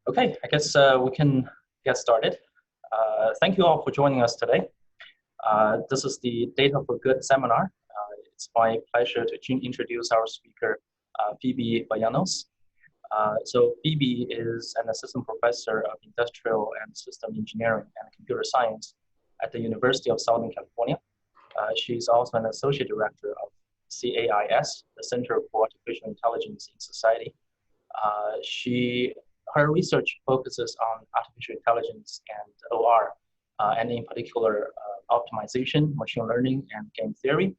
Okay, I guess we can get started. Thank you all for joining us today. This is the Data for Good seminar. It's my pleasure to introduce our speaker, Phebe Vayanos. So Phebe is an assistant professor of industrial and system engineering and computer science at the University of Southern California. She's also an associate director of CAIS, the Center for Artificial Intelligence in Society. Her research focuses on artificial intelligence and OR, and in particular, optimization, machine learning, and game theory.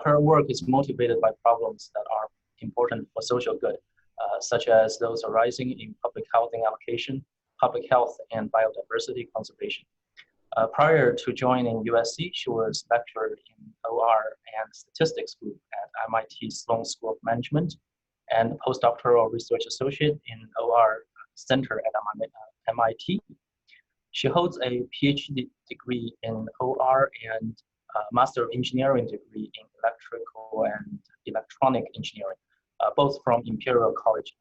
Her work is motivated by problems that are important for social good, such as those arising in public housing allocation, public health, and biodiversity conservation. Prior to joining USC, she was lectured in OR and statistics group at MIT Sloan School of Management, and postdoctoral research associate in OR Center at MIT. She holds a PhD degree in OR and Master of Engineering degree in Electrical and Electronic Engineering, both from Imperial College.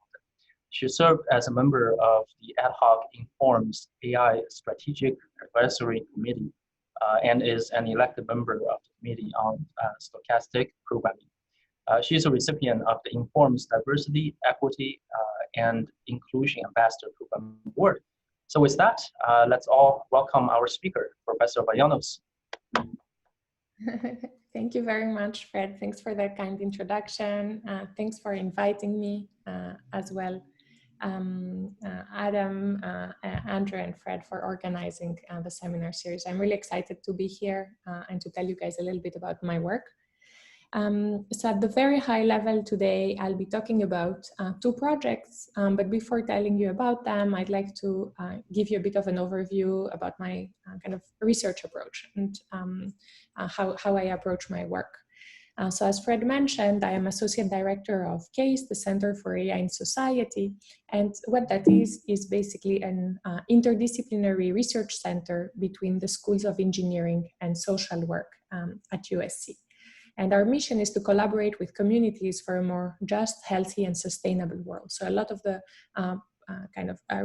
She served as a member of the ad hoc Informs AI Strategic Advisory Committee and is an elected member of the Committee on Stochastic Programming. She is a recipient of the Informs Diversity, Equity, and Inclusion Ambassador Program Award. So with that, let's all welcome our speaker, Professor Vayanos. Thank you very much, Fred. Thanks for that kind introduction. Thanks for inviting me as well. Adam, Andrew, and Fred for organizing the seminar series. I'm really excited to be here and to tell you guys a little bit about my work. So at the very high level today, I'll be talking about two projects, but before telling you about them, I'd like to give you a bit of an overview about my kind of research approach and how I approach my work. So as Fred mentioned, I am Associate Director of CASE, the Center for AI in Society, and what that is basically an interdisciplinary research center between the schools of engineering and social work at USC. And our mission is to collaborate with communities for a more just, healthy, and sustainable world. So a lot of the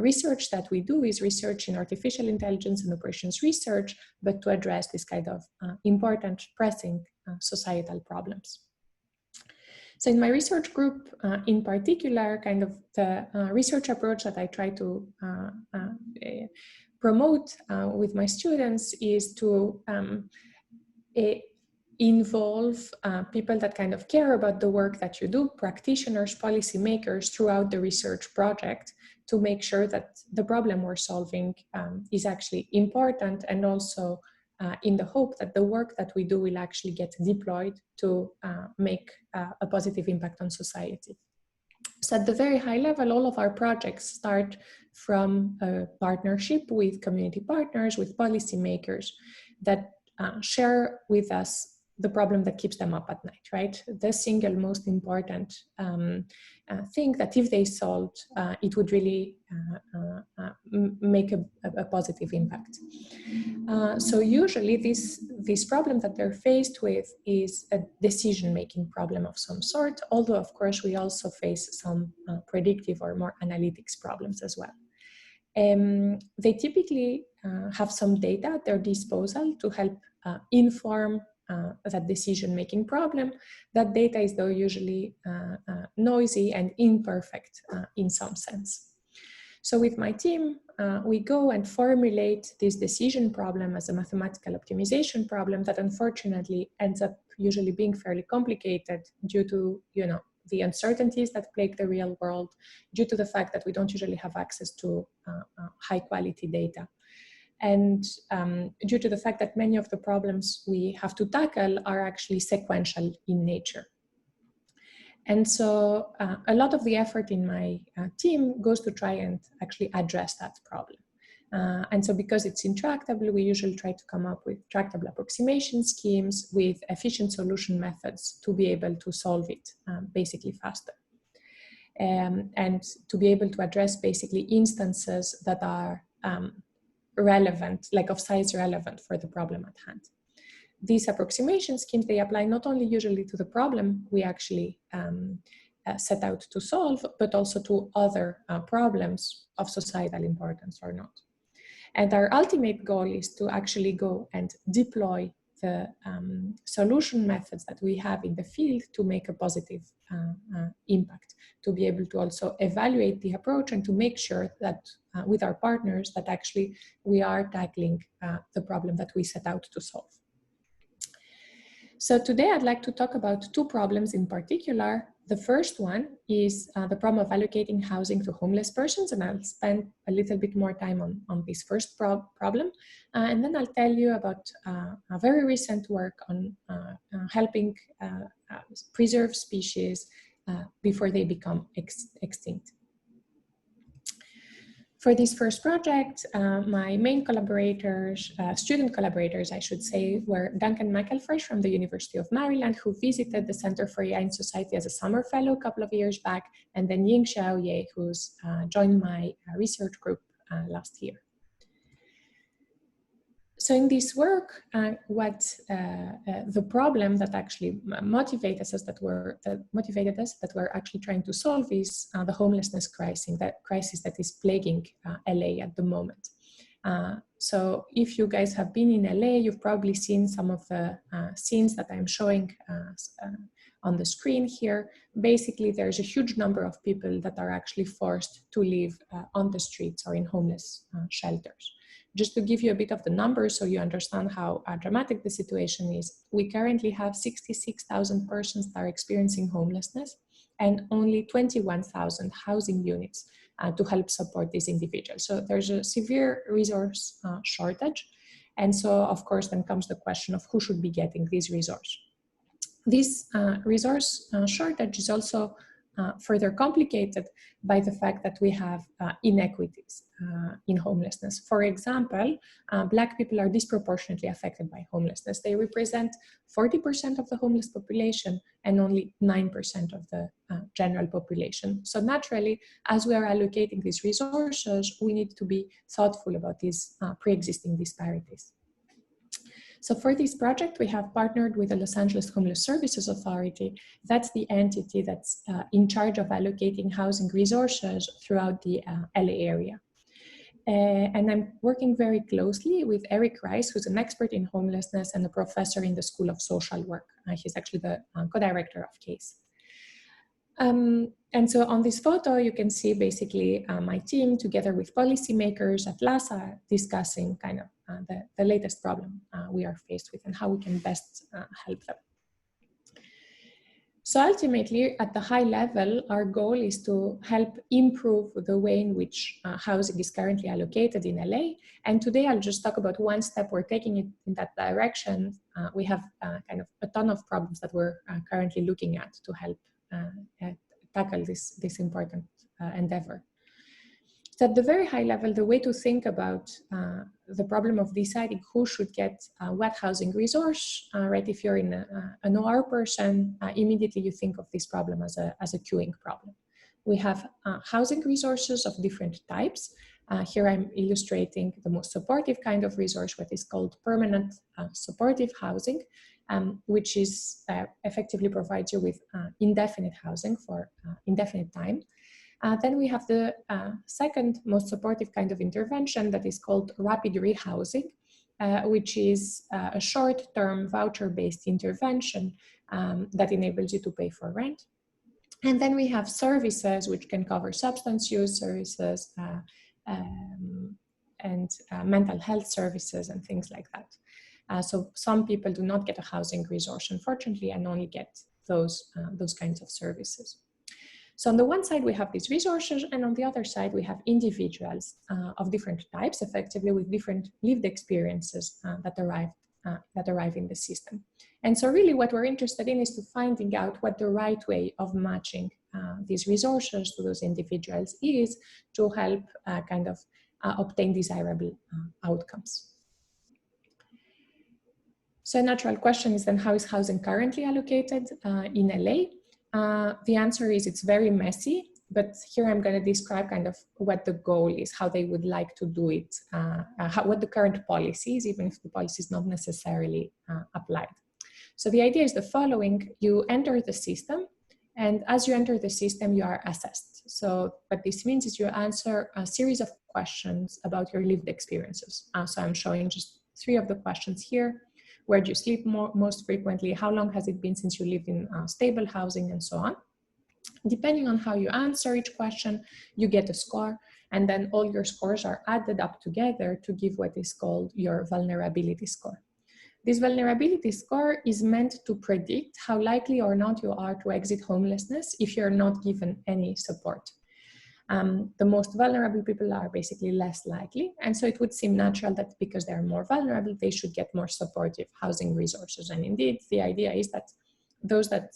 research that we do is research in artificial intelligence and operations research, but to address this kind of important, pressing societal problems. So in my research group, in particular, kind of the research approach that I try to promote with my students is to involve people that kind of care about the work that you do, practitioners, policymakers throughout the research project to make sure that the problem we're solving is actually important, and also in the hope that the work that we do will actually get deployed to make a positive impact on society. So at the very high level, all of our projects start from a partnership with community partners, with policymakers that share with us the problem that keeps them up at night, right? The single most important thing that if they solved, it would really make a positive impact. So usually this problem that they're faced with is a decision-making problem of some sort, although of course we also face some predictive or more analytics problems as well. They typically have some data at their disposal to help inform that decision-making problem. That data is though usually noisy and imperfect in some sense. So with my team, we go and formulate this decision problem as a mathematical optimization problem that unfortunately ends up usually being fairly complicated due to, the uncertainties that plague the real world, due to the fact that we don't usually have access to high quality data. And due to the fact that many of the problems we have to tackle are actually sequential in nature. And so a lot of the effort in my team goes to try and actually address that problem. And so because it's intractable, we usually try to come up with tractable approximation schemes with efficient solution methods to be able to solve it basically faster. And to be able to address basically instances that are relevant, like of size relevant for the problem at hand. These approximation schemes, they apply not only usually to the problem we actually set out to solve, but also to other problems of societal importance or not. And our ultimate goal is to actually go and deploy the solution methods that we have in the field to make a positive impact, to be able to also evaluate the approach and to make sure that with our partners that actually we are tackling the problem that we set out to solve. So today I'd like to talk about two problems in particular. The first one is the problem of allocating housing to homeless persons, and I'll spend a little bit more time on this first problem. And then I'll tell you about a very recent work on helping preserve species before they become extinct. For this first project, my main collaborators, student collaborators, I should say, were Duncan McElfresh from the University of Maryland, who visited the Center for AI and Society as a summer fellow a couple of years back, and then Ying-Xiao Ye, who's joined my research group last year. So in this work, the problem that actually motivated us that we're actually trying to solve is the homelessness crisis, that is plaguing LA at the moment. So if you guys have been in LA, you've probably seen some of the scenes that I'm showing on the screen here. Basically, there's a huge number of people that are actually forced to live on the streets or in homeless shelters. Just to give you a bit of the numbers so you understand how dramatic the situation is, we currently have 66,000 persons that are experiencing homelessness and only 21,000 housing units to help support these individuals. So there's a severe resource shortage. And so, of course, then comes the question of who should be getting this resource. This resource shortage is also further complicated by the fact that we have inequities in homelessness. For example, Black people are disproportionately affected by homelessness. They represent 40% of the homeless population and only 9% of the general population. So naturally, as we are allocating these resources, we need to be thoughtful about these pre-existing disparities. So for this project, we have partnered with the Los Angeles Homeless Services Authority. That's the entity that's in charge of allocating housing resources throughout the LA area. And I'm working very closely with Eric Rice, who's an expert in homelessness and a professor in the School of Social Work. He's actually the co-director of CASE. And so on this photo, you can see basically my team together with policymakers at LAHSA discussing kind of the latest problem we are faced with and how we can best help them. So ultimately, at the high level, our goal is to help improve the way in which housing is currently allocated in LA. And today I'll just talk about one step we're taking it in that direction. We have kind of a ton of problems that we're currently looking at to help tackle this important endeavor. So at the very high level, the way to think about the problem of deciding who should get what housing resource, right? If you're in an OR person, immediately you think of this problem as a queuing problem. We have housing resources of different types. Here I'm illustrating the most supportive kind of resource, what is called permanent supportive housing, which is effectively provides you with indefinite housing for indefinite time. Then we have the second most supportive kind of intervention that is called rapid rehousing, which is a short-term voucher-based intervention that enables you to pay for rent. And then we have services which can cover substance use services and mental health services and things like that. So some people do not get a housing resource, unfortunately, and only get those kinds of services. So on the one side, we have these resources, and on the other side, we have individuals of different types, effectively with different lived experiences that arrive in the system. And so really what we're interested in is to finding out what the right way of matching these resources to those individuals is to help obtain desirable outcomes. So a natural question is then, how is housing currently allocated in LA? The answer is it's very messy, but here I'm going to describe kind of what the goal is, how they would like to do it, what the current policy is, even if the policy is not necessarily applied. So the idea is the following: you enter the system And as you enter the system, you are assessed. So what this means is you answer a series of questions about your lived experiences. So I'm showing just 3 of the questions here. Where do you sleep most frequently? How long has it been since you live in stable housing, and so on? Depending on how you answer each question, you get a score, and then all your scores are added up together to give what is called your vulnerability score. This vulnerability score is meant to predict how likely or not you are to exit homelessness if you're not given any support. The most vulnerable people are basically less likely, and so it would seem natural that because they're more vulnerable, they should get more supportive housing resources. And indeed, the idea is that those that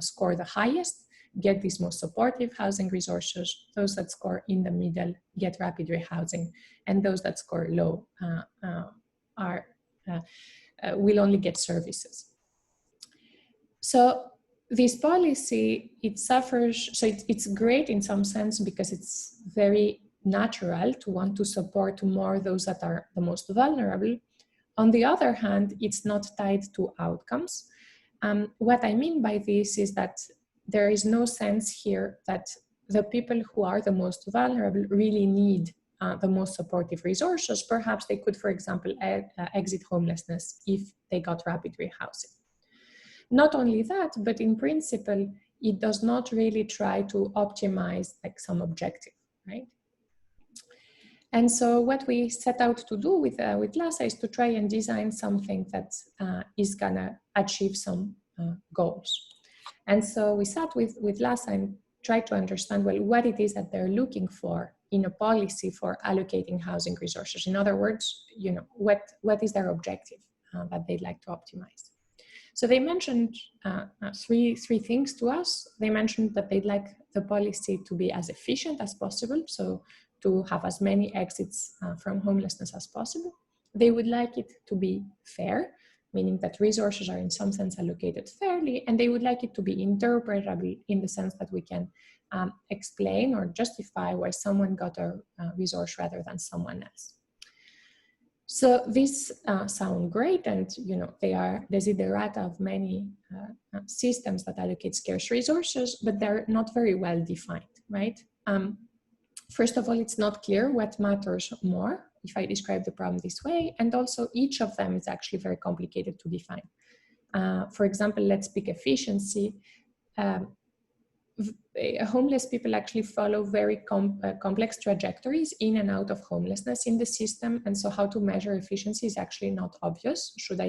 score the highest get these most supportive housing resources, those that score in the middle get rapid rehousing, and those that score low will only get services. So this policy, it suffers, so it's great in some sense because it's very natural to want to support more those that are the most vulnerable. On the other hand, it's not tied to outcomes. What I mean by this is that there is no sense here that the people who are the most vulnerable really need the most supportive resources. Perhaps they could, for example, exit homelessness if they got rapid rehousing. Not only that, but in principle, it does not really try to optimize like some objective, right? And so what we set out to do with LAHSA is to try and design something that is gonna achieve some goals. And so we sat with LAHSA and tried to understand, well, what it is that they're looking for in a policy for allocating housing resources. In other words, you know, what is their objective that they'd like to optimize? So they mentioned three things to us. They mentioned that they'd like the policy to be as efficient as possible, so to have as many exits from homelessness as possible. They would like it to be fair, meaning that resources are in some sense allocated fairly, and they would like it to be interpretable in the sense that we can explain or justify why someone got a resource rather than someone else. So these sound great, and you know they are desiderata of many systems that allocate scarce resources, but they're not very well defined, right? First of all, it's not clear what matters more if I describe the problem this way, and also each of them is actually very complicated to define. For example, let's pick efficiency. Homeless people actually follow very complex trajectories in and out of homelessness in the system, and so how to measure efficiency is actually not obvious. Should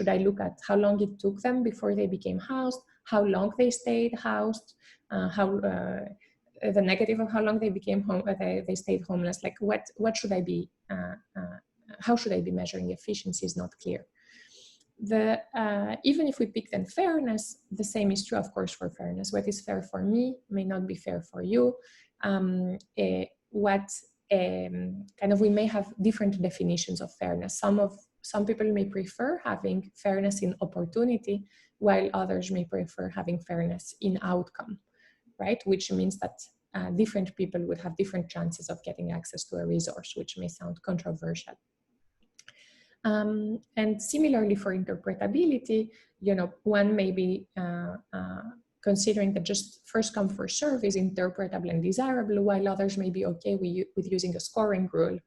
I look at how long it took them before they became housed, how long they stayed housed, the negative of how long they became they stayed homeless? Like what should I be? How should I be measuring efficiency is not clear. Even if we pick then fairness, the same is true, of course, for fairness. What is fair for me may not be fair for you. We may have different definitions of fairness. Some people may prefer having fairness in opportunity, while others may prefer having fairness in outcome, right? Which means that different people would have different chances of getting access to a resource, which may sound controversial. And similarly for interpretability, you know, one may be considering that just first come first serve is interpretable and desirable, while others may be okay with using a scoring rule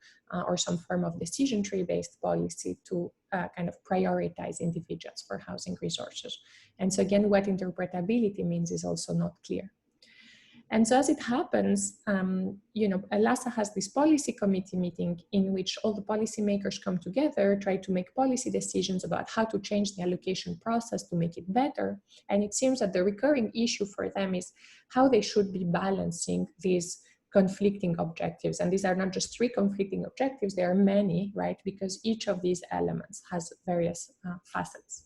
or some form of decision tree based policy to kind of prioritize individuals for housing resources. And so again, what interpretability means is also not clear. And so as it happens, you know, LAHSA has this policy committee meeting in which all the policymakers come together, try to make policy decisions about how to change the allocation process to make it better. And it seems that the recurring issue for them is how they should be balancing these conflicting objectives. And these are not just 3 conflicting objectives, there are many, right? Because each of these elements has various facets.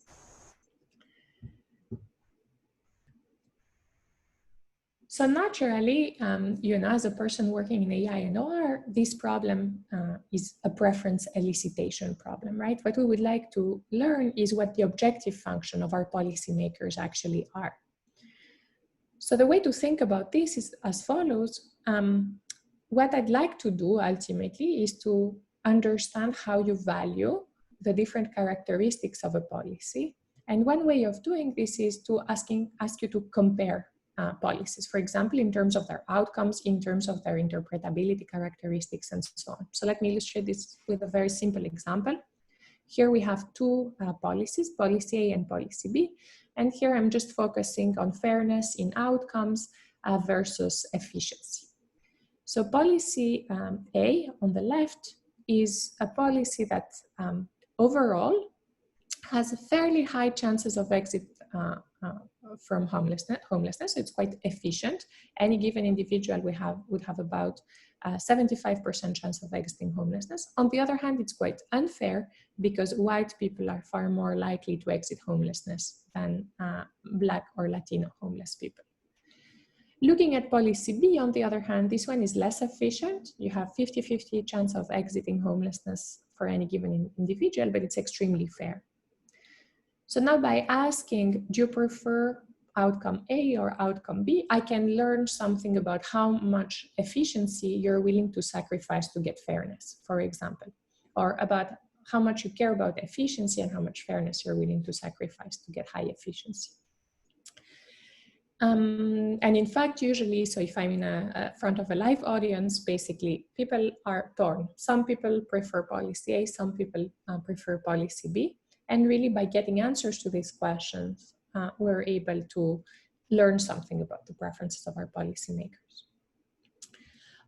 So naturally, you know, as a person working in AI and OR, this problem is a preference elicitation problem, right? What we would like to learn is what the objective function of our policymakers actually are. So the way to think about this is as follows. What I'd like to do ultimately is to understand how you value the different characteristics of a policy And one way of doing this is to ask you to compare policies, for example, in terms of their outcomes, in terms of their interpretability characteristics, and so on. So let me illustrate this with a very simple example. Here we have two policies, policy A and policy B. And here I'm just focusing on fairness in outcomes versus efficiency. So policy A on the left is a policy that overall has fairly high chances of exit from homelessness. It's quite efficient. Any given individual would have about 75% chance of exiting homelessness. On the other hand, it's quite unfair because white people are far more likely to exit homelessness than Black or Latino homeless people. Looking at policy B, on the other hand, this one is less efficient. You have 50-50 chance of exiting homelessness for any given individual, but it's extremely fair. So now by asking, do you prefer outcome A or outcome B, I can learn something about how much efficiency you're willing to sacrifice to get fairness, for example, or about how much you care about efficiency and how much fairness you're willing to sacrifice to get high efficiency. And in fact, usually, so if I'm in a front of a live audience, basically people are torn. Some people prefer policy A, some people prefer policy B. And really by getting answers to these questions, we're able to learn something about the preferences of our policymakers.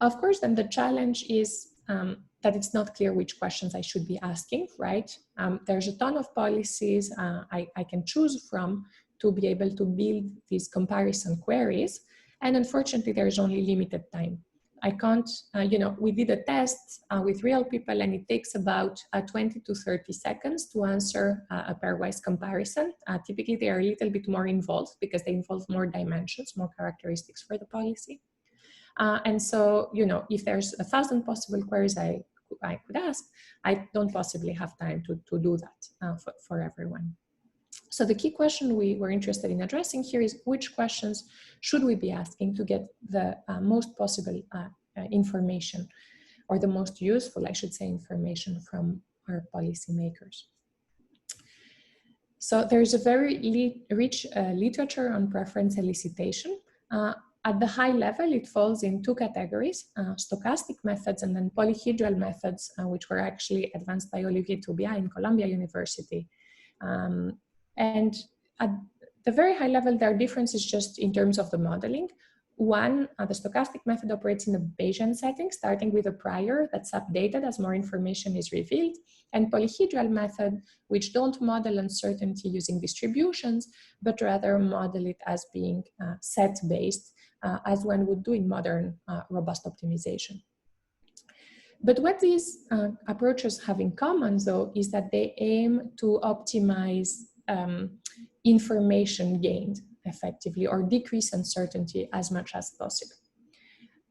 Of course, then the challenge is that it's not clear which questions I should be asking, right? There's a ton of policies I can choose from to be able to build these comparison queries. And unfortunately, there's only limited time. I can't, we did a test with real people and it takes about 20 to 30 seconds to answer a pairwise comparison. Typically, they are a little bit more involved because they involve more dimensions, more characteristics for the policy. And so, if there's 1,000 possible queries I could ask, I don't possibly have time to do that for everyone. So the key question we were interested in addressing here is which questions should we be asking to get the most possible information, or the most useful, I should say, information from our policymakers. So there's a very rich literature on preference elicitation. At the high level, it falls in two categories, stochastic methods and then polyhedral methods, which were actually advanced by Olivier Toubiat in Columbia University. And at the very high level, there are differences just in terms of the modeling. One, the stochastic method operates in a Bayesian setting, starting with a prior that's updated as more information is revealed, and polyhedral method, which don't model uncertainty using distributions, but rather model it as being set-based, as one would do in modern robust optimization. But what these approaches have in common, though, is that they aim to optimize information gained effectively, or decrease uncertainty as much as possible.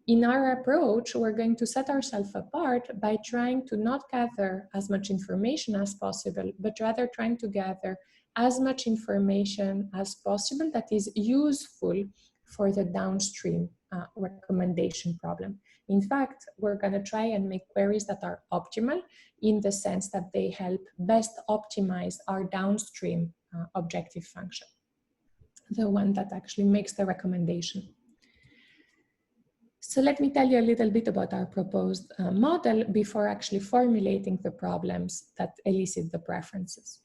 In our approach, we're going to set ourselves apart by trying to not gather as much information as possible, but rather trying to gather as much information as possible that is useful for the downstream recommendation problem. In fact, we're going to try and make queries that are optimal in the sense that they help best optimize our downstream objective function, the one that actually makes the recommendation. So let me tell you a little bit about our proposed model before actually formulating the problems that elicit the preferences.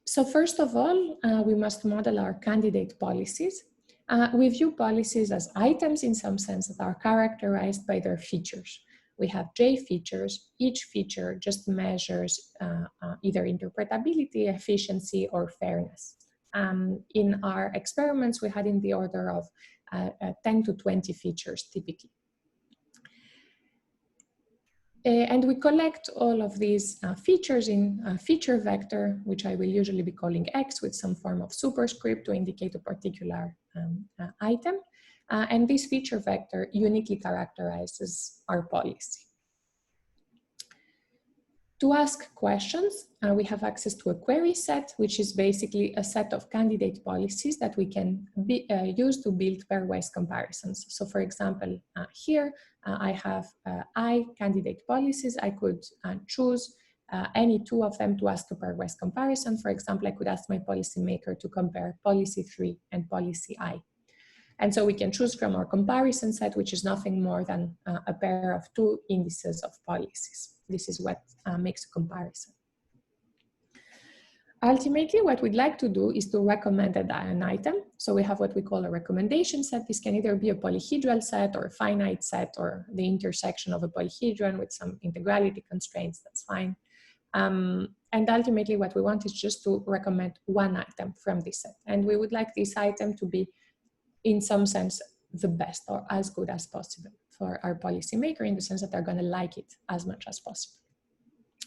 So first of all, we must model our candidate policies. We view policies as items in some sense that are characterized by their features. We have J features. Each feature just measures either interpretability, efficiency, or fairness. In our experiments, we had in the order of 10 to 20 features typically. And we collect all of these features in a feature vector, which I will usually be calling X with some form of superscript to indicate a particular item. And this feature vector uniquely characterizes our policy. To ask questions, we have access to a query set, which is basically a set of candidate policies that we can use to build pairwise comparisons. So for example, here I have I candidate policies. I could choose any two of them to ask a pairwise comparison. For example, I could ask my policymaker to compare policy 3 and policy I. And so we can choose from our comparison set, which is nothing more than a pair of two indices of policies. This is what makes a comparison. Ultimately, what we'd like to do is to recommend an item. So we have what we call a recommendation set. This can either be a polyhedral set or a finite set or the intersection of a polyhedron with some integrality constraints, that's fine. And ultimately what we want is just to recommend one item from this set. And we would like this item to be in some sense the best or as good as possible for our policymaker, in the sense that they're going to like it as much as possible.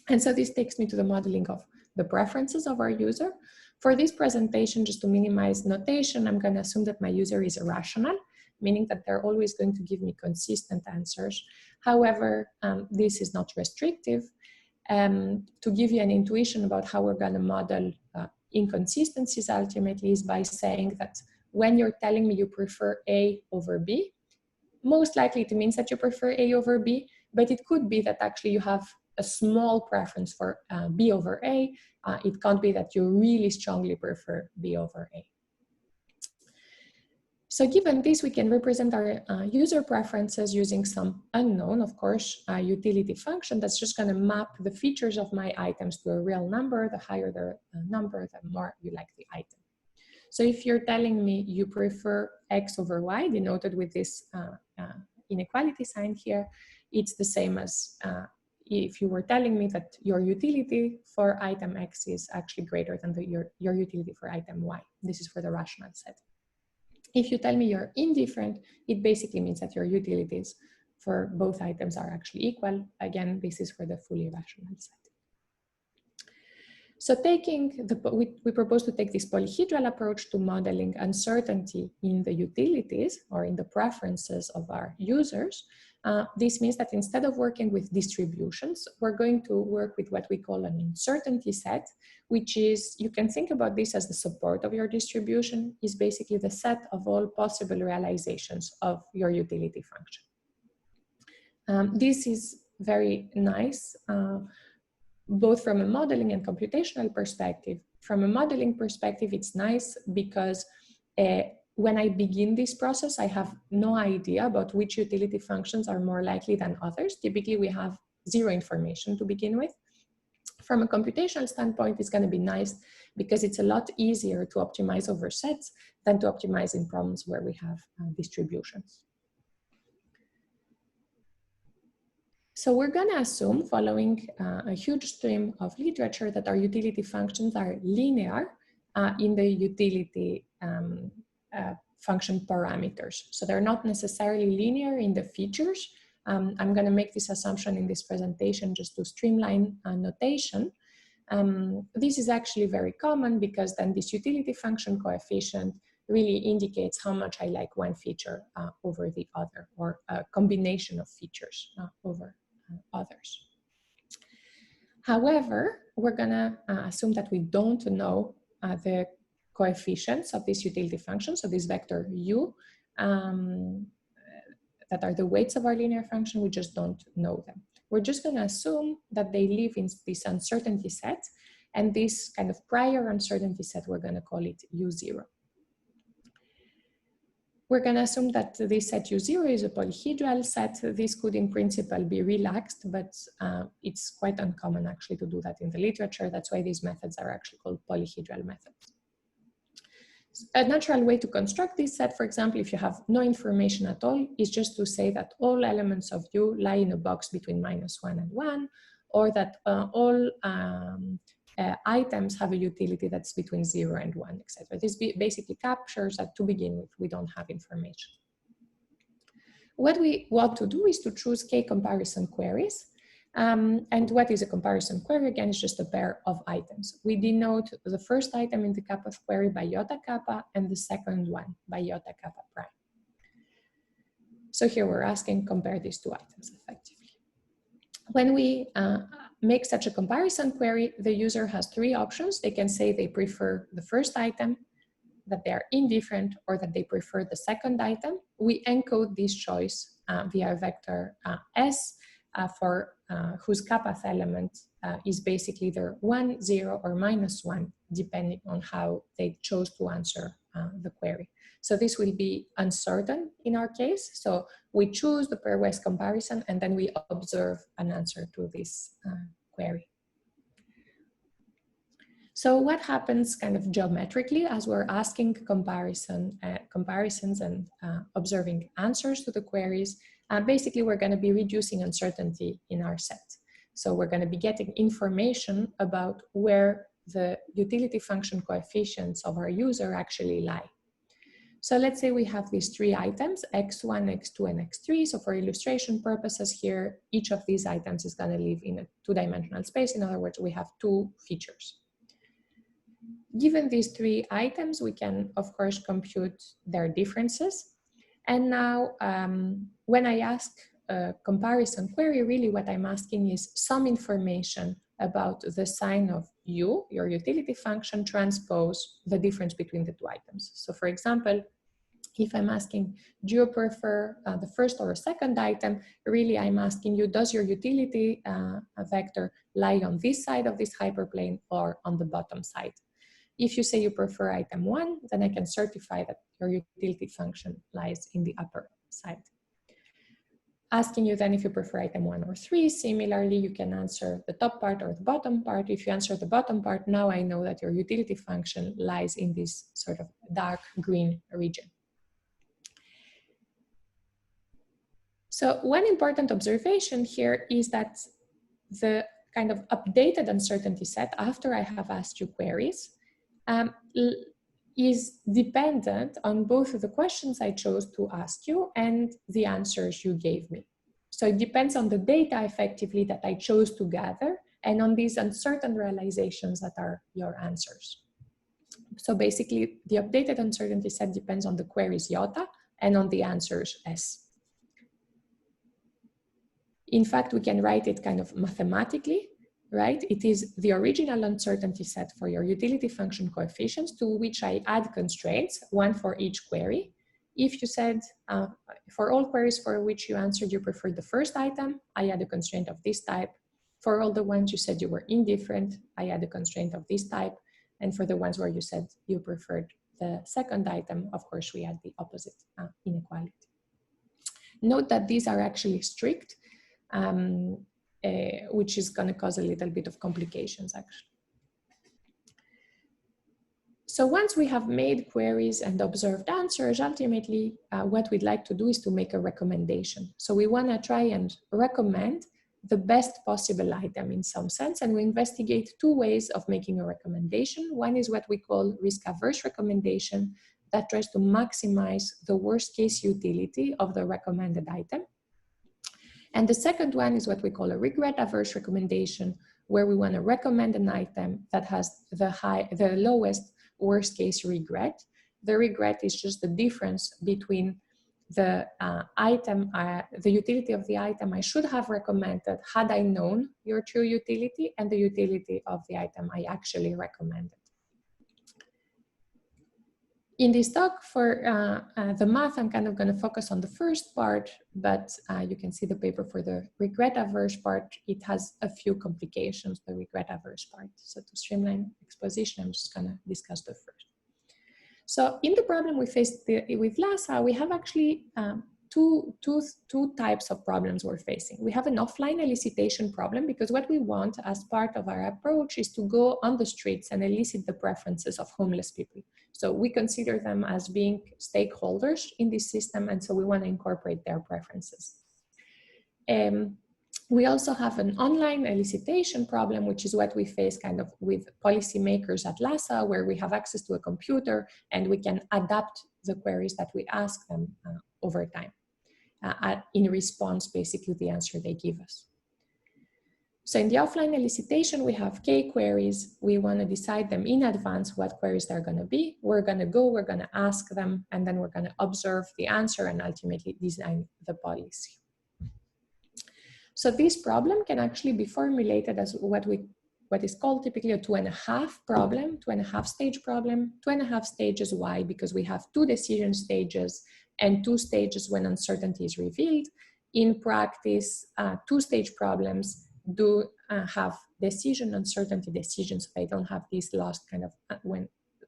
And so this takes me to the modeling of the preferences of our user. For this presentation, just to minimize notation, I'm going to assume that my user is rational, meaning that they're always going to give me consistent answers. However, this is not restrictive. To give you an intuition about how we're going to model inconsistencies ultimately is by saying that when you're telling me you prefer A over B, most likely it means that you prefer A over B, but it could be that actually you have a small preference for B over A. It can't be that you really strongly prefer B over A. So given this, we can represent our user preferences using some unknown, of course, utility function that's just going to map the features of my items to a real number. The higher the number, the more you like the item. So if you're telling me you prefer X over Y, denoted with this inequality sign here, it's the same as if you were telling me that your utility for item X is actually greater than your utility for item Y. This is for the rational set. If you tell me you're indifferent, it basically means that your utilities for both items are actually equal. Again, this is for the fully rational set. So we propose to take this polyhedral approach to modeling uncertainty in the utilities or in the preferences of our users. This means that instead of working with distributions, we're going to work with what we call an uncertainty set, which is, you can think about this as the support of your distribution, is basically the set of all possible realizations of your utility function. This is very nice, both from a modeling and computational perspective. From a modeling perspective, it's nice because when I begin this process, I have no idea about which utility functions are more likely than others. Typically, we have zero information to begin with. From a computational standpoint, it's going to be nice because it's a lot easier to optimize over sets than to optimize in problems where we have distributions. So we're going to assume, following a huge stream of literature, that our utility functions are linear in the utility function parameters. So they're not necessarily linear in the features. I'm going to make this assumption in this presentation just to streamline notation. This is actually very common because then this utility function coefficient really indicates how much I like one feature over the other, or a combination of features over others. However, we're going to assume that we don't know the coefficients of this utility function, so this vector u, that are the weights of our linear function. We just don't know them. We're just going to assume that they live in this uncertainty set, and this kind of prior uncertainty set, we're going to call it u0. We're going to assume that this set u0 is a polyhedral set. This could in principle be relaxed, but it's quite uncommon actually to do that in the literature. That's why these methods are actually called polyhedral methods. A natural way to construct this set, for example, if you have no information at all, is just to say that all elements of U lie in a box between -1 and 1, or that all items have a utility that's between 0 and 1, etc. This basically captures that to begin with, we don't have information. What we want to do is to choose k comparison queries. And what is a comparison query? Again, it's just a pair of items. We denote the first item in the kappa query by iota kappa and the second one by iota kappa prime. So here we're asking, compare these two items effectively. When we make such a comparison query, the user has three options. They can say they prefer the first item, that they are indifferent, or that they prefer the second item. We encode this choice via vector S, for whose kappath element is basically either 1, 0, or -1, depending on how they chose to answer the query. So this will be uncertain in our case. So we choose the pairwise comparison and then we observe an answer to this query. So what happens kind of geometrically as we're asking comparisons and observing answers to the queries? Basically, we're going to be reducing uncertainty in our set. So we're going to be getting information about where the utility function coefficients of our user actually lie. So let's say we have these 3 items, x1, x2, and x3. So for illustration purposes here, each of these items is going to live in a 2-dimensional space. In other words, we have 2 features. Given these 3 items, we can, of course, compute their differences. And now, when I ask a comparison query, really what I'm asking is some information about the sign of u, your utility function, transpose the difference between the 2 items. So for example, if I'm asking, do you prefer the first or second item, really I'm asking you, does your utility vector lie on this side of this hyperplane or on the bottom side? If you say you prefer item 1, then I can certify that your utility function lies in the upper side. Asking you then if you prefer item 1 or 3, similarly, you can answer the top part or the bottom part. If you answer the bottom part, now I know that your utility function lies in this sort of dark green region. So one important observation here is that the kind of updated uncertainty set after I have asked you queries is dependent on both the questions I chose to ask you and the answers you gave me. So it depends on the data effectively that I chose to gather and on these uncertain realizations that are your answers. So basically the updated uncertainty set depends on the queries iota and on the answers S. In fact, we can write it kind of mathematically, right? It is the original uncertainty set for your utility function coefficients to which I add constraints, 1 for each query. If you said for all queries for which you answered you preferred the first item, I add a constraint of this type. For all the ones you said you were indifferent, I add a constraint of this type. And for the ones where you said you preferred the second item, of course, we add the opposite inequality. Note that these are actually strict, which is going to cause a little bit of complications, actually. So once we have made queries and observed answers, ultimately, what we'd like to do is to make a recommendation. So we want to try and recommend the best possible item in some sense, and we investigate 2 ways of making a recommendation. One is what we call risk-averse recommendation that tries to maximize the worst-case utility of the recommended item. And the second one is what we call a regret-averse recommendation, where we want to recommend an item that has the lowest worst-case regret. The regret is just the difference between the the utility of the item I should have recommended had I known your true utility, and the utility of the item I actually recommended. In this talk for the math, I'm kind of going to focus on the first part, but you can see the paper for the regret-averse part. It has a few complications, the regret-averse part. So to streamline exposition, I'm just going to discuss the first. So in the problem we faced with LAHSA, we have actually two types of problems we're facing. We have an offline elicitation problem, because what we want as part of our approach is to go on the streets and elicit the preferences of homeless people. So we consider them as being stakeholders in this system, and so we want to incorporate their preferences. We also have an online elicitation problem, which is what we face kind of with policymakers at LAHSA, where we have access to a computer and we can adapt the queries that we ask them over time in response basically to the answer they give us. So in the offline elicitation, we have K queries. We want to decide them in advance what queries they're going to be. We're going to go, we're going to ask them, and then we're going to observe the answer and ultimately design the policy. So this problem can actually be formulated as what is called typically a 2.5 problem, 2.5 stage problem. 2.5 stages, why? Because we have 2 decision stages and 2 stages when uncertainty is revealed. In practice, 2-stage problems do have decision uncertainty decisions, so they don't have this last kind of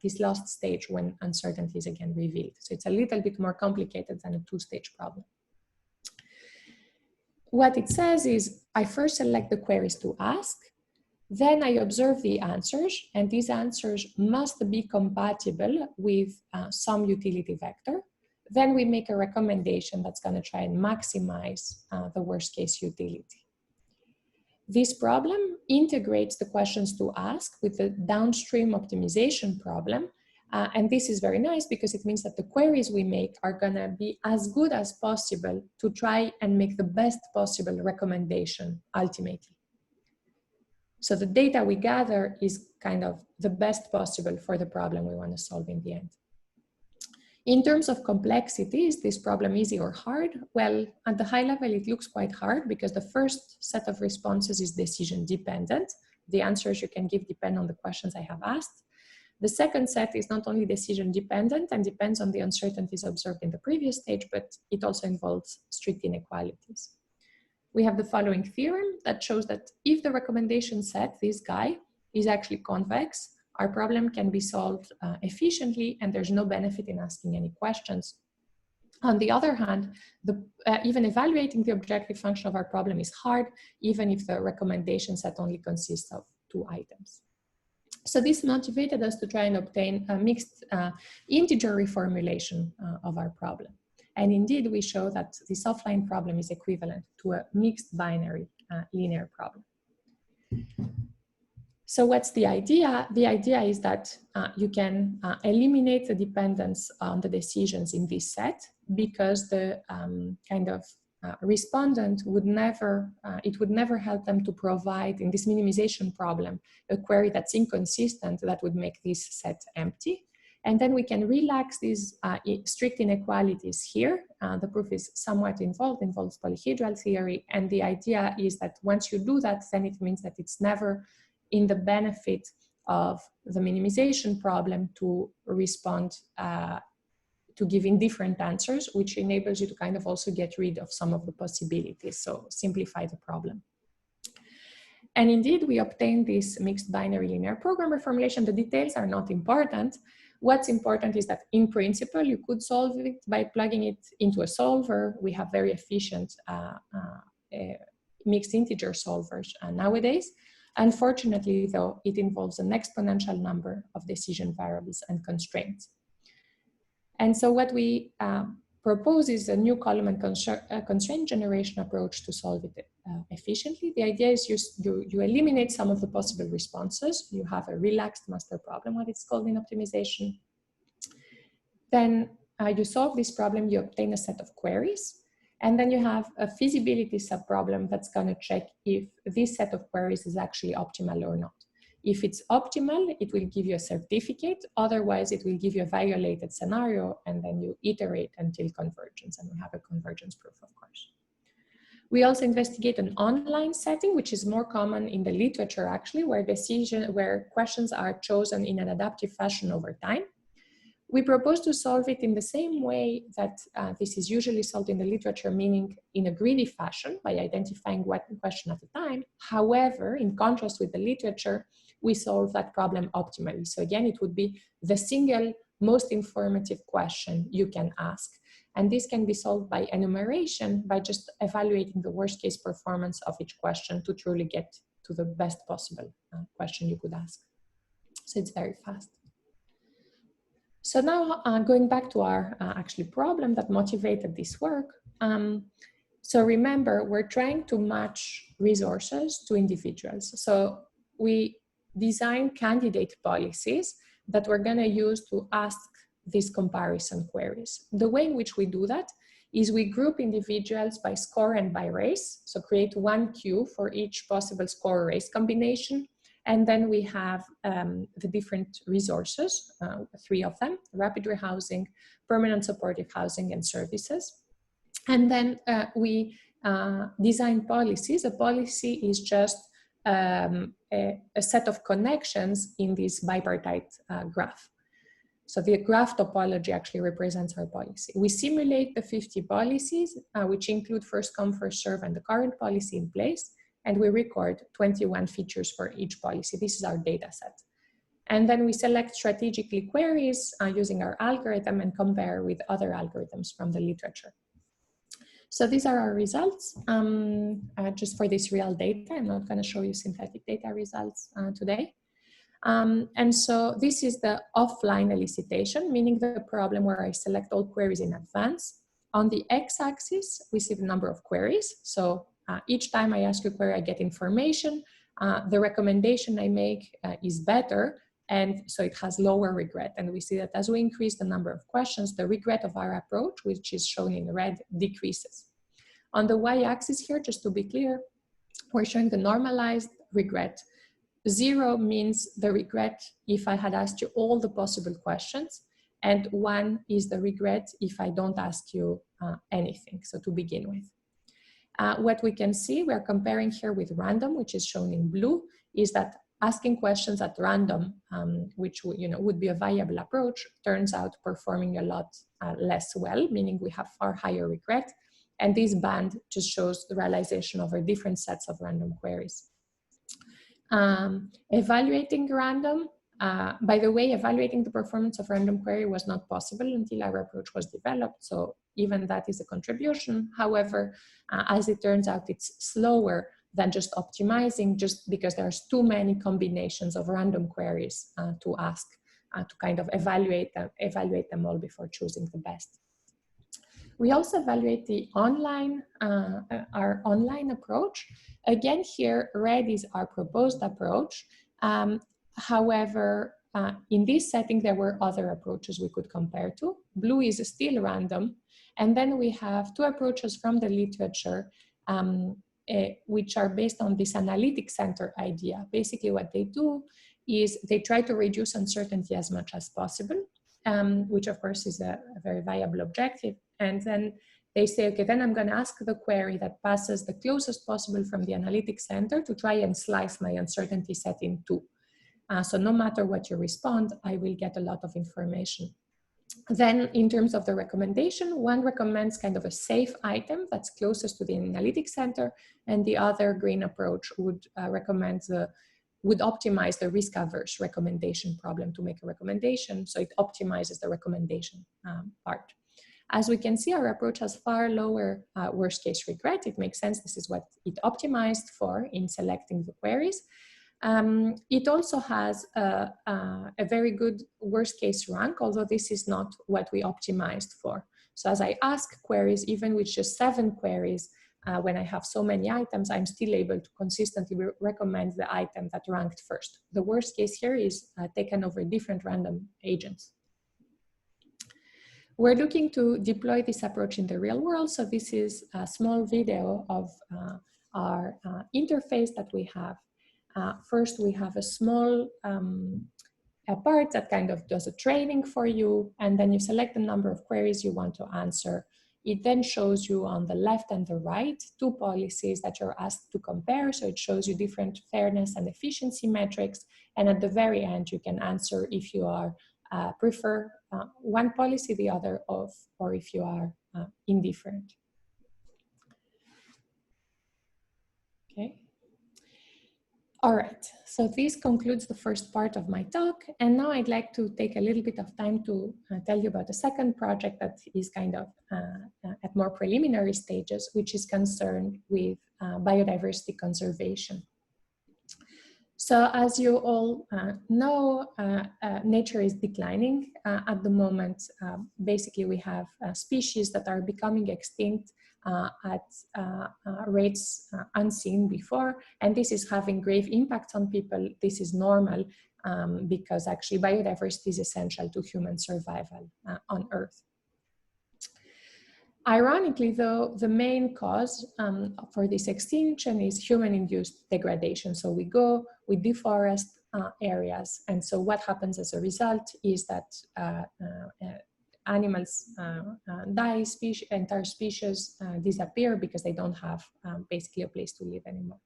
this last stage when uncertainty is again revealed. So it's a little bit more complicated than a two-stage problem. What it says is I first select the queries to ask, then I observe the answers, and these answers must be compatible with some utility vector. Then we make a recommendation that's going to try and maximize the worst case utility. This problem integrates the questions to ask with the downstream optimization problem. And this is very nice because it means that the queries we make are going to be as good as possible to try and make the best possible recommendation ultimately. So the data we gather is kind of the best possible for the problem we want to solve in the end. In terms of complexity, is this problem easy or hard? Well, at the high level, it looks quite hard because the first set of responses is decision dependent. The answers you can give depend on the questions I have asked. The second set is not only decision dependent and depends on the uncertainties observed in the previous stage, but it also involves strict inequalities. We have the following theorem that shows that if the recommendation set, this guy, is actually convex, our problem can be solved efficiently and there's no benefit in asking any questions. On the other hand, even evaluating the objective function of our problem is hard, even if the recommendation set only consists of 2 items. So this motivated us to try and obtain a mixed integer reformulation of our problem. And indeed, we show that this offline problem is equivalent to a mixed binary linear problem. So what's the idea? The idea is that you can eliminate the dependence on the decisions in this set because the respondent would never, it would never help them to provide in this minimization problem a query that's inconsistent that would make this set empty. And then we can relax these strict inequalities here. The proof is somewhat involves polyhedral theory. And the idea is that once you do that, then it means that it's never in the benefit of the minimization problem to respond to giving different answers, which enables you to kind of also get rid of some of the possibilities. So simplify the problem. And indeed, we obtained this mixed binary linear program reformulation. The details are not important. What's important is that in principle, you could solve it by plugging it into a solver. We have very efficient mixed integer solvers nowadays. Unfortunately, though, it involves an exponential number of decision variables and constraints. And so what we propose is a new column and constraint generation approach to solve it efficiently. The idea is you eliminate some of the possible responses. You have a relaxed master problem, what it's called in optimization. Then you solve this problem, you obtain a set of queries, and then you have a feasibility subproblem that's going to check if this set of queries is actually optimal or not. If it's optimal, it will give you a certificate. Otherwise, it will give you a violated scenario, and then you iterate until convergence, and we have a convergence proof, of course. We also investigate an online setting, which is more common in the literature, actually, where questions are chosen in an adaptive fashion over time. We propose to solve it in the same way that this is usually solved in the literature, meaning in a greedy fashion by identifying one question at a time. However, in contrast with the literature, we solve that problem optimally. So again, it would be the single most informative question you can ask. And this can be solved by enumeration, by just evaluating the worst case performance of each question to truly get to the best possible question you could ask. So it's very fast. So now going back to our actually problem that motivated this work. So remember, we're trying to match resources to individuals. So we design candidate policies that we're going to use to ask these comparison queries. The way in which we do that is we group individuals by score and by race. So create one queue for each possible score race combination. And then we have the different resources, 3 of them: rapid rehousing, permanent supportive housing, and services. And then we design policies. A policy is just a set of connections in this bipartite graph. So the graph topology actually represents our policy. We simulate the 50 policies, which include first come, first serve, and the current policy in place. and we record 21 features for each policy. This is our data set. And then we select strategically queries using our algorithm and compare with other algorithms from the literature. So these are our results just for this real data. I'm not going to show you synthetic data results today. And so this is the offline elicitation, meaning the problem where I select all queries in advance. On the x-axis, we see the number of queries. So each time I ask a query, I get information. The recommendation I make is better, and so it has lower regret. And we see that as we increase the number of questions, the regret of our approach, which is shown in red, decreases. On the y-axis here, just to be clear, we're showing the normalized regret. 0 means the regret if I had asked you all the possible questions, and 1 is the regret if I don't ask you anything, so to begin with. What we can see, we're comparing here with random, which is shown in blue, is that asking questions at random, which would be a viable approach, turns out performing a lot less well, meaning we have far higher regret. And this band just shows the realization over different sets of random queries. Evaluating random, by the way, evaluating the performance of random query was not possible until our approach was developed. So even that is a contribution. However, as it turns out, it's slower than just optimizing, just because there's too many combinations of random queries to ask to kind of evaluate them all before choosing the best. We also evaluate the online, our online approach. Again, here, red is our proposed approach. However, in this setting, there were other approaches we could compare to. Blue is still random. And then we have 2 approaches from the literature, which are based on this analytic center idea. Basically, what they do is they try to reduce uncertainty as much as possible, which of course is a very viable objective. And then they say, okay, then I'm going to ask the query that passes the closest possible from the analytic center to try and slice my uncertainty set in 2. So no matter what you respond, I will get a lot of information. Then in terms of the recommendation, one recommends kind of a safe item that's closest to the analytic center, and the other green approach would would optimize the risk-averse recommendation problem to make a recommendation. So it optimizes the recommendation part. As we can see, our approach has far lower worst-case regret. It makes sense. This is what it optimized for in selecting the queries. It also has a very good worst-case rank, although this is not what we optimized for. So as I ask queries, even with just 7 queries, when I have so many items, I'm still able to consistently recommend the item that ranked first. The worst case here is taken over different random agents. We're looking to deploy this approach in the real world. So this is a small video of our interface that we have. First, we have a small part that kind of does a training for you, and then you select the number of queries you want to answer. It then shows you on the left and the right 2 policies that you're asked to compare. So it shows you different fairness and efficiency metrics. And at the very end, you can answer if you are prefer one policy, the other of, or if you are indifferent. Okay. All right, so this concludes the first part of my talk. And now I'd like to take a little bit of time to tell you about the second project that is kind of at more preliminary stages, which is concerned with biodiversity conservation. So as you all know, nature is declining at the moment. Basically, we have species that are becoming extinct at rates unseen before, and this is having grave impacts on people. This is normal because actually biodiversity is essential to human survival on Earth. Ironically, though, the main cause for this extinction is human-induced degradation. So we deforest areas, and so what happens as a result is that animals die, entire species disappear because they don't have basically a place to live anymore.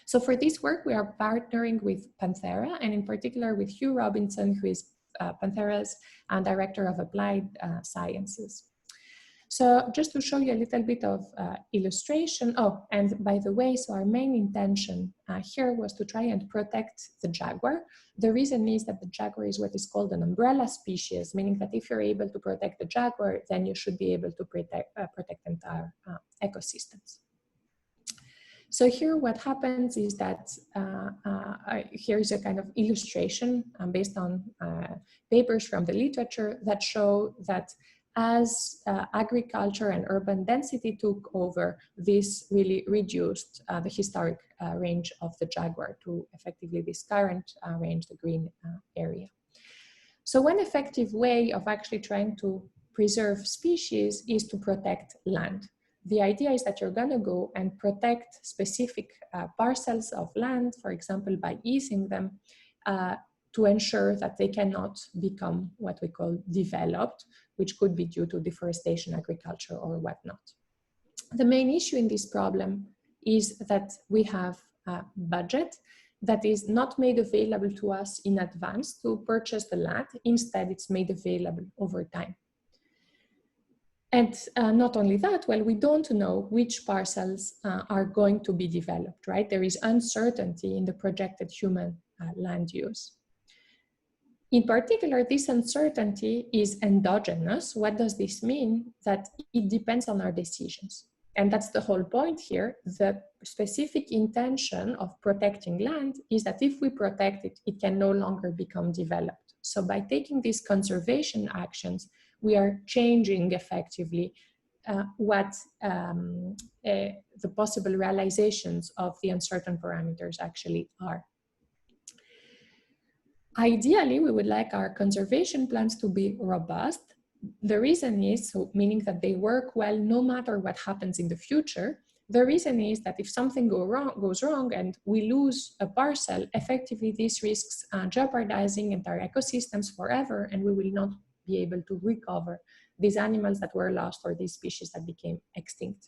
So for this work, we are partnering with Panthera, and in particular with Hugh Robinson, who is Panthera's Director of Applied Sciences. So just to show you a little bit of illustration. Oh, and by the way, so our main intention here was to try and protect the jaguar. The reason is that the jaguar is what is called an umbrella species, meaning that if you're able to protect the jaguar, then you should be able to protect entire ecosystems. So here what happens is that here's a kind of illustration based on papers from the literature that show that as agriculture and urban density took over, this really reduced the historic range of the jaguar to effectively this current range, the green area. So one effective way of actually trying to preserve species is to protect land. The idea is that you're going to go and protect specific parcels of land, for example, by easing them to ensure that they cannot become what we call developed, which could be due to deforestation, agriculture, or whatnot. The main issue in this problem is that we have a budget that is not made available to us in advance to purchase the land. Instead, it's made available over time. And not only that, well, we don't know which parcels are going to be developed, right? There is uncertainty in the projected human land use. In particular, this uncertainty is endogenous. What does this mean? That it depends on our decisions. And that's the whole point here. The specific intention of protecting land is that if we protect it, it can no longer become developed. So by taking these conservation actions, we are changing effectively what the possible realizations of the uncertain parameters actually are. Ideally, we would like our conservation plans to be robust. The reason is, so meaning that they work well no matter what happens in the future. The reason is that if something goes wrong and we lose a parcel, effectively this risks jeopardizing entire ecosystems forever, and we will not be able to recover these animals that were lost or these species that became extinct.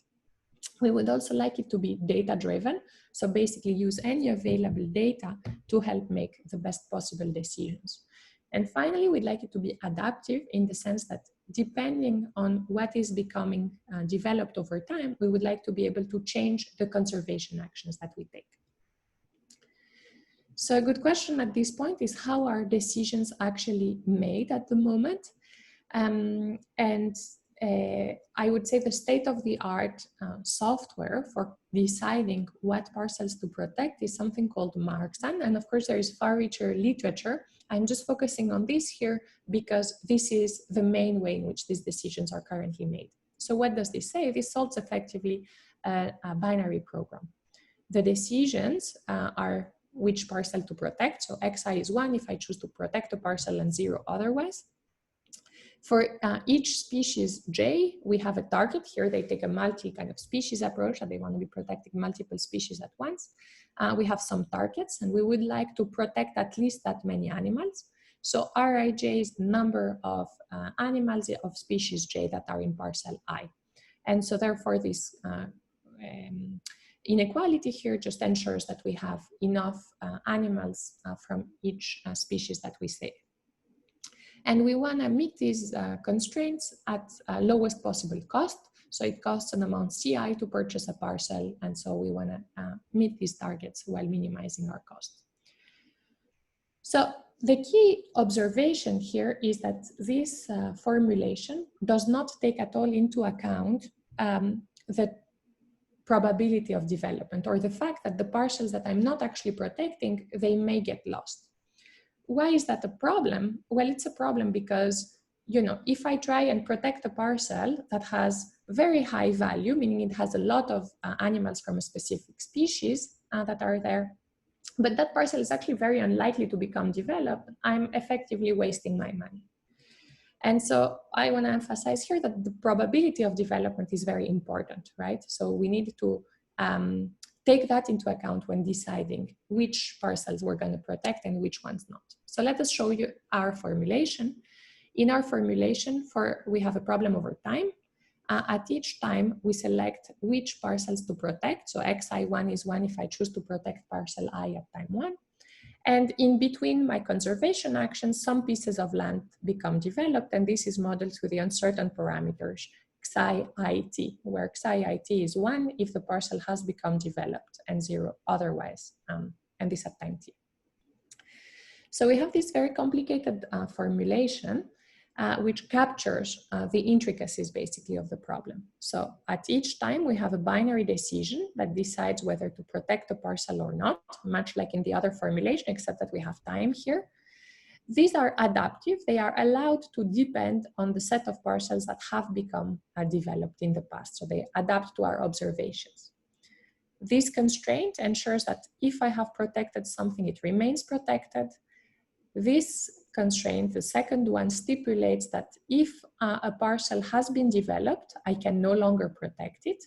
We would also like it to be data-driven, so basically use any available data to help make the best possible decisions. And finally, we'd like it to be adaptive in the sense that depending on what is becoming developed over time, we would like to be able to change the conservation actions that we take. So a good question at this point is how are decisions actually made at the moment? I would say the state-of-the-art software for deciding what parcels to protect is something called Marksan. And of course, there is far richer literature. I'm just focusing on this here because this is the main way in which these decisions are currently made. So what does this say? This solves effectively a binary program. The decisions are which parcel to protect. So xi is 1 if I choose to protect a parcel and 0 otherwise. For each species J, we have a target. Here they take a multi kind of species approach that they want to be protecting multiple species at once. We have some targets and we would like to protect at least that many animals. So Rij is the number of animals of species J that are in parcel I. And so therefore this inequality here just ensures that we have enough animals from each species that we save. And we want to meet these constraints at lowest possible cost. So it costs an amount Ci to purchase a parcel. And so we want to meet these targets while minimizing our cost. So the key observation here is that this formulation does not take at all into account the probability of development or the fact that the parcels that I'm not actually protecting, they may get lost. Why is that a problem? Well, it's a problem because, you know, if I try and protect a parcel that has very high value, meaning it has a lot of animals from a specific species that are there, but that parcel is actually very unlikely to become developed, I'm effectively wasting my money. And so I want to emphasize here that the probability of development is very important, right? So we need to take that into account when deciding which parcels we're going to protect and which ones not. So let us show you our formulation. In our formulation, we have a problem over time. At each time, we select which parcels to protect. So xi1 is 1 if I choose to protect parcel I at time 1. And in between my conservation actions, some pieces of land become developed, and this is modeled with the uncertain parameters xi-it, where xi-it is 1 if the parcel has become developed and 0 otherwise, and this at time t. So we have this very complicated formulation which captures the intricacies basically of the problem. So at each time we have a binary decision that decides whether to protect the parcel or not, much like in the other formulation, except that we have time here. These are adaptive. They are allowed to depend on the set of parcels that have become developed in the past. So they adapt to our observations. This constraint ensures that if I have protected something, it remains protected. This constraint, the second one, stipulates that if a parcel has been developed, I can no longer protect it.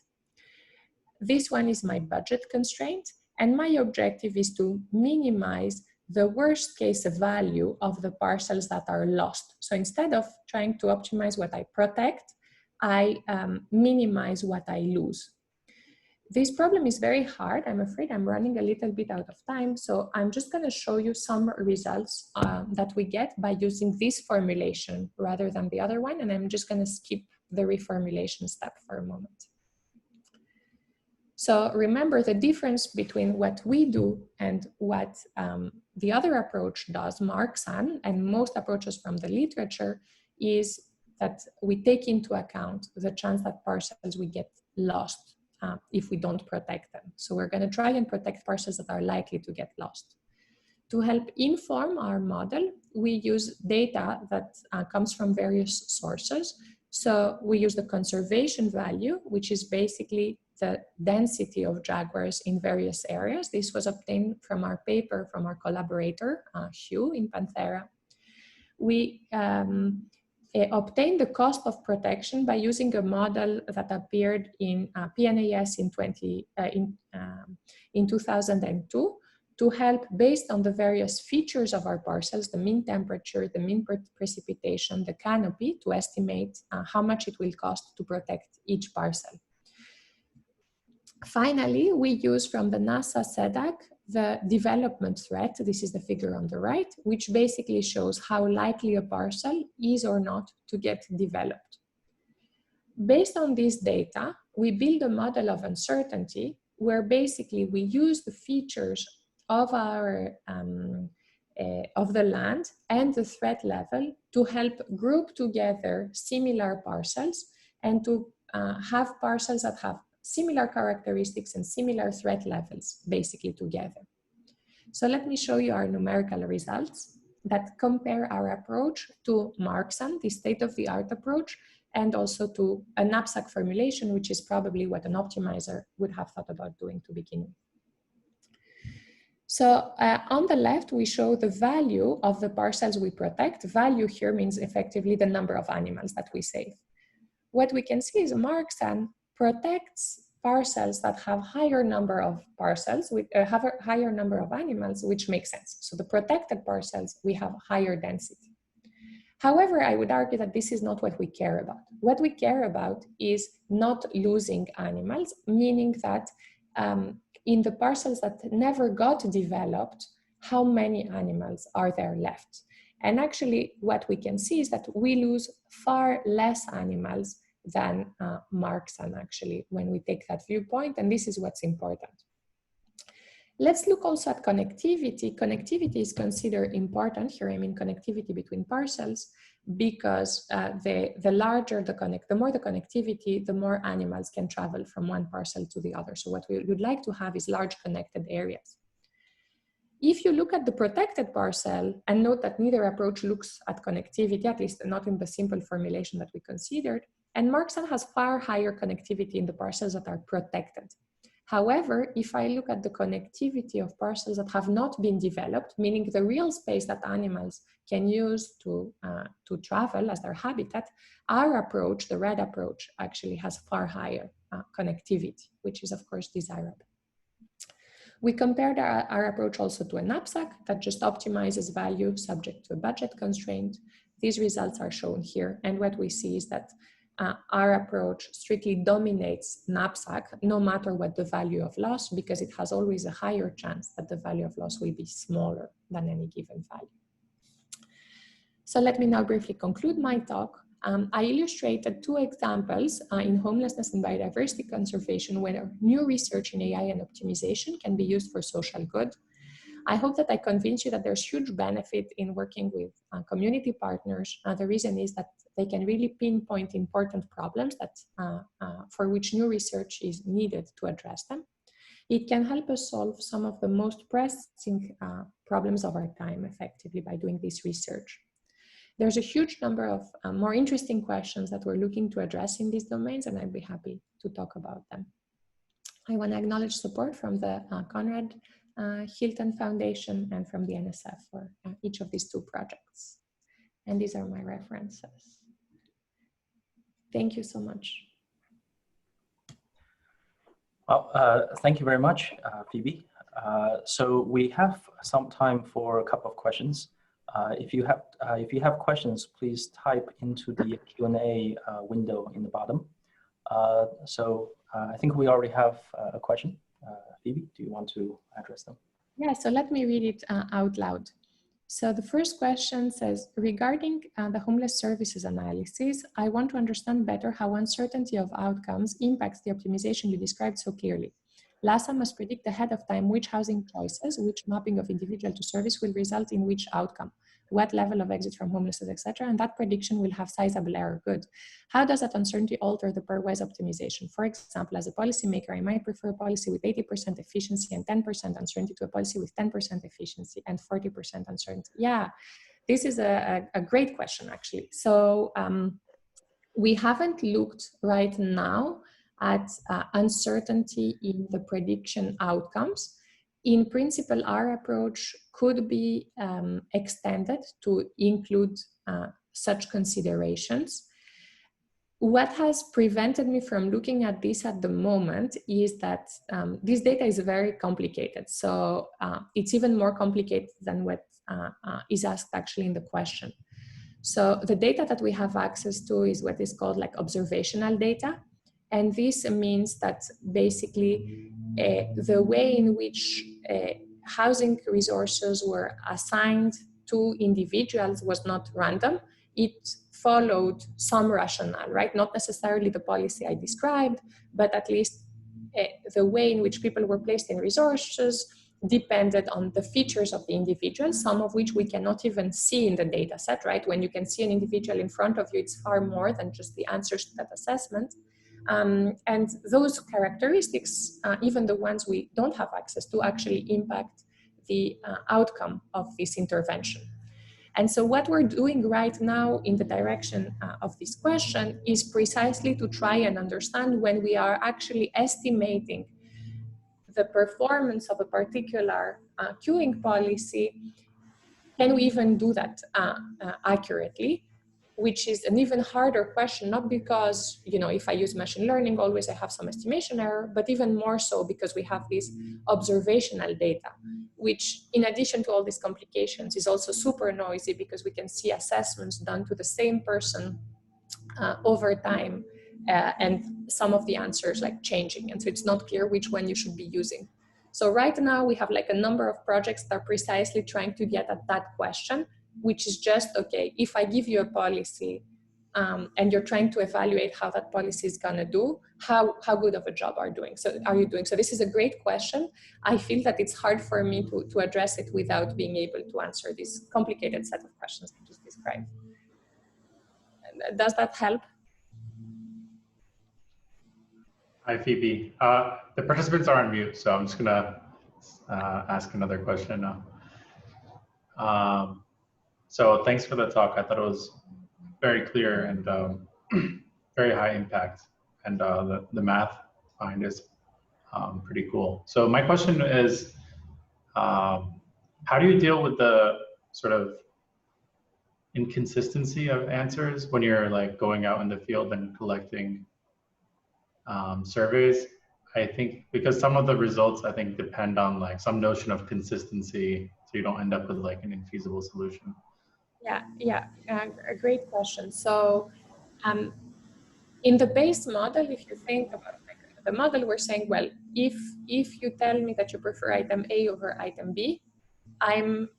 This one is my budget constraint, and my objective is to minimize the worst case value of the parcels that are lost. So instead of trying to optimize what I protect, I minimize what I lose. This problem is very hard. I'm afraid I'm running a little bit out of time, so I'm just going to show you some results that we get by using this formulation rather than the other one, and I'm just going to skip the reformulation step for a moment. So remember, the difference between what we do and what the other approach does, Marxan, and most approaches from the literature, is that we take into account the chance that parcels will get lost if we don't protect them. So we're going to try and protect parcels that are likely to get lost. To help inform our model, we use data that comes from various sources. So we use the conservation value, which is basically the density of jaguars in various areas. This was obtained from our paper from our collaborator, Hugh in Panthera. We obtained the cost of protection by using a model that appeared in PNAS in 2002 to help, based on the various features of our parcels, the mean temperature, the mean precipitation, the canopy, to estimate how much it will cost to protect each parcel. Finally, we use from the NASA SEDAC the development threat. This is the figure on the right, which basically shows how likely a parcel is or not to get developed. Based on this data, we build a model of uncertainty where basically we use the features of our of the land and the threat level to help group together similar parcels and to have parcels that have similar characteristics and similar threat levels basically together. So let me show you our numerical results that compare our approach to Marxan, the state-of-the-art approach, and also to a knapsack formulation, which is probably what an optimizer would have thought about doing to begin with. So on the left, we show the value of the parcels we protect. Value here means effectively the number of animals that we save. What we can see is Marxan protects parcels that have higher number of parcels, with have a higher number of animals, which makes sense. So the protected parcels, we have higher density. However, I would argue that this is not what we care about. What we care about is not losing animals, meaning that in the parcels that never got developed, how many animals are there left? And actually, what we can see is that we lose far less animals than Marxan actually when we take that viewpoint, and this is what's important. Let's look also at connectivity. Connectivity is considered important. Here I mean connectivity between parcels, because the larger the more the connectivity, the more animals can travel from one parcel to the other. So what we would like to have is large connected areas. If you look at the protected parcel, and note that neither approach looks at connectivity, at least not in the simple formulation that we considered, and Marxan has far higher connectivity in the parcels that are protected. However, if I look at the connectivity of parcels that have not been developed, meaning the real space that animals can use to travel as their habitat, our approach, the red approach, actually has far higher connectivity, which is of course desirable. We compared our approach also to a knapsack that just optimizes value subject to a budget constraint. These results are shown here, and what we see is that our approach strictly dominates knapsack, no matter what the value of loss, because it has always a higher chance that the value of loss will be smaller than any given value. So let me now briefly conclude my talk. I illustrated two examples in homelessness and biodiversity conservation where new research in AI and optimization can be used for social good. I hope that I convince you that there's huge benefit in working with community partners. The reason is that they can really pinpoint important problems that, for which new research is needed to address them. It can help us solve some of the most pressing problems of our time effectively by doing this research. There's a huge number of more interesting questions that we're looking to address in these domains, and I'd be happy to talk about them. I want to acknowledge support from the Conrad Hilton Foundation and from the NSF for each of these two projects. And these are my references. Thank you so much. Well, thank you very much, Phoebe. So we have some time for a couple of questions. If you have questions, please type into the Q&A window in the bottom. I think we already have a question. Phoebe, do you want to address them? Yeah, so let me read it out loud. So the first question says, regarding the homeless services analysis, I want to understand better how uncertainty of outcomes impacts the optimization you described so clearly. LAHSA must predict ahead of time which housing choices, which mapping of individual to service will result in which outcome, what level of exit from homelessness, etc. And that prediction will have sizable error. Good. How does that uncertainty alter the pairwise optimization? For example, as a policymaker, I might prefer a policy with 80% efficiency and 10% uncertainty to a policy with 10% efficiency and 40% uncertainty. Yeah, this is a great question, actually. So we haven't looked right now at uncertainty in the prediction outcomes. In principle, our approach could be extended to include such considerations. What has prevented me from looking at this at the moment is that this data is very complicated. So it's even more complicated than what is asked actually in the question. So the data that we have access to is what is called like observational data. And this means that basically the way in which housing resources were assigned to individuals was not random. It followed some rationale, right? Not necessarily the policy I described, but at least the way in which people were placed in resources depended on the features of the individual, some of which we cannot even see in the data set, right? When you can see an individual in front of you, it's far more than just the answers to that assessment. And those characteristics, even the ones we don't have access to, actually impact the outcome of this intervention. And so what we're doing right now in the direction of this question is precisely to try and understand when we are actually estimating the performance of a particular queuing policy, can we even do that accurately? Which is an even harder question, not because, you know, if I use machine learning, always I have some estimation error, but even more so because we have this observational data, which in addition to all these complications is also super noisy because we can see assessments done to the same person over time and some of the answers like changing. And so it's not clear which one you should be using. So right now we have like a number of projects that are precisely trying to get at that question, which is just, okay, if I give you a policy and you're trying to evaluate how that policy is gonna do, how good of a job are you doing? So this is a great question. I feel that it's hard for me to address it without being able to answer this complicated set of questions I just described. Does that help? Hi, Phoebe. The participants are on mute, so I'm just gonna ask another question now. So thanks for the talk. I thought it was very clear and very high impact, and the math behind is pretty cool. So my question is, how do you deal with the sort of inconsistency of answers when you're like going out in the field and collecting surveys? I think because some of the results I think depend on like some notion of consistency, so you don't end up with like an infeasible solution. Yeah, a great question. So in the base model, if you think about like the model, we're saying, well, if you tell me that you prefer item A over item B, I'm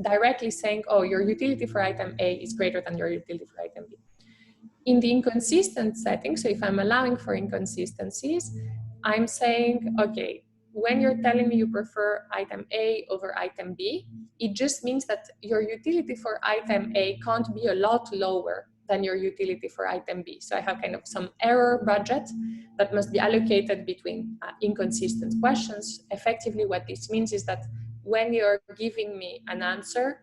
directly saying, oh, your utility for item A is greater than your utility for item B. In the inconsistent setting, so if I'm allowing for inconsistencies, I'm saying, okay, when you're telling me you prefer item A over item B, it just means that your utility for item A can't be a lot lower than your utility for item B. So I have kind of some error budget that must be allocated between inconsistent questions. Effectively, what this means is that when you're giving me an answer,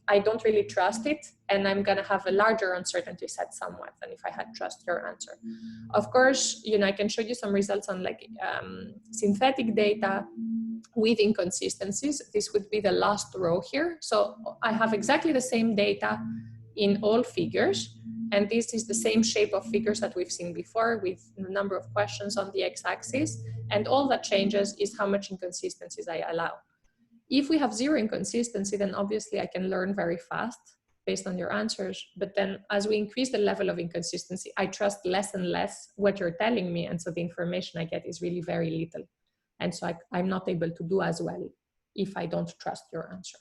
I don't really trust it, and I'm gonna have a larger uncertainty set somewhat than if I had trust your answer. Of course, you know, I can show you some results on like synthetic data with inconsistencies. This would be the last row here. So I have exactly the same data in all figures, and this is the same shape of figures that we've seen before with the number of questions on the x-axis, and all that changes is how much inconsistencies I allow. If we have zero inconsistency, then obviously I can learn very fast based on your answers. But then as we increase the level of inconsistency, I trust less and less what you're telling me. And so the information I get is really very little. And so I'm not able to do as well if I don't trust your answers.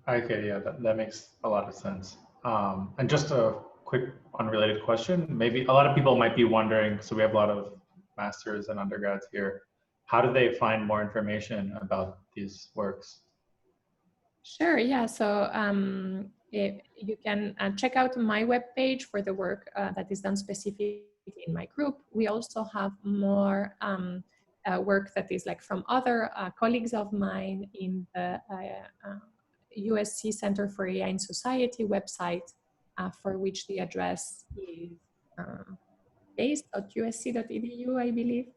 Okay, yeah, that makes a lot of sense. And just a quick unrelated question, maybe a lot of people might be wondering, so we have a lot of masters and undergrads here, how do they find more information about these works? Sure, yeah, so you can check out my webpage for the work that is done specifically in my group. We also have more work that is like from other colleagues of mine in the USC Center for AI in Society website, for which the address is base.usc.edu, I believe.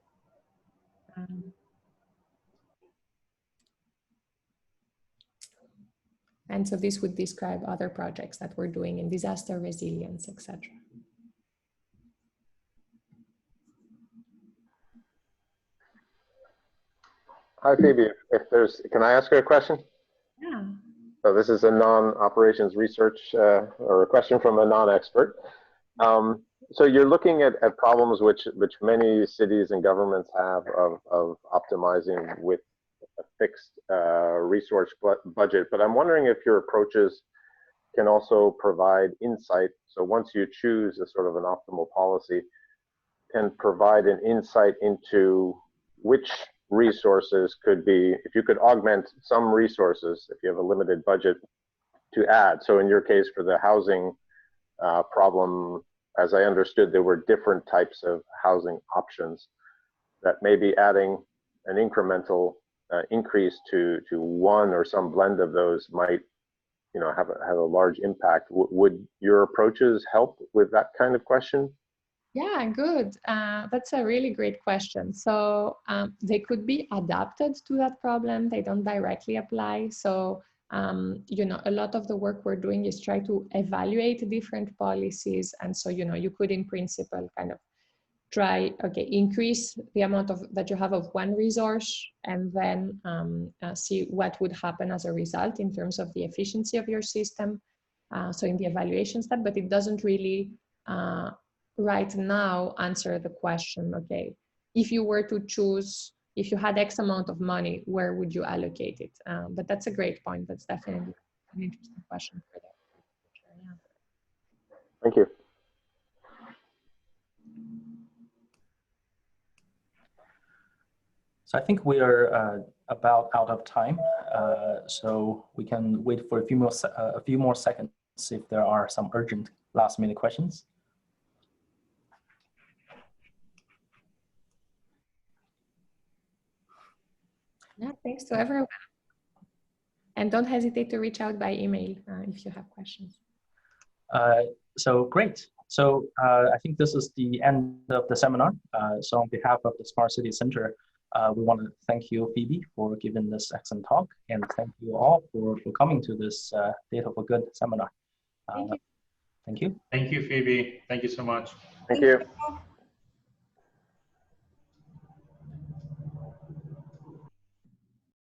And so this would describe other projects that we're doing in disaster resilience, etc. Hi, Phoebe. Can I ask you a question? Yeah. So this is a non-operations research or a question from a non-expert. So you're looking at problems which many cities and governments have of optimizing with a fixed resource budget, but I'm wondering if your approaches can also provide insight. So once you choose a sort of an optimal policy, can provide an insight into which resources could be, if you could augment some resources, if you have a limited budget, to add. So in your case, for the housing problem, as I understood, there were different types of housing options that maybe adding an incremental increase to one or some blend of those might, you know, have a large impact. Would your approaches help with that kind of question? Yeah, good. That's a really great question. So they could be adapted to that problem. They don't directly apply. So, you know, a lot of the work we're doing is try to evaluate different policies. And so, you know, you could in principle kind of try, okay, increase the amount of that you have of one resource, and then see what would happen as a result in terms of the efficiency of your system. So in the evaluation step, but it doesn't really right now answer the question, okay, if you were to choose, if you had X amount of money, where would you allocate it? But that's a great point. That's definitely an interesting question for that. Yeah. Thank you. So I think we are about out of time. So we can wait for a few more seconds if there are some urgent last-minute questions. Yeah, thanks to everyone. And don't hesitate to reach out by email if you have questions. So great. So I think this is the end of the seminar. So on behalf of the Smart City Center, we want to thank you, Phoebe, for giving this excellent talk, and thank you all for coming to this Data for Good seminar. Thank you. Thank you. Thank you, Phoebe. Thank you so much. Thank you.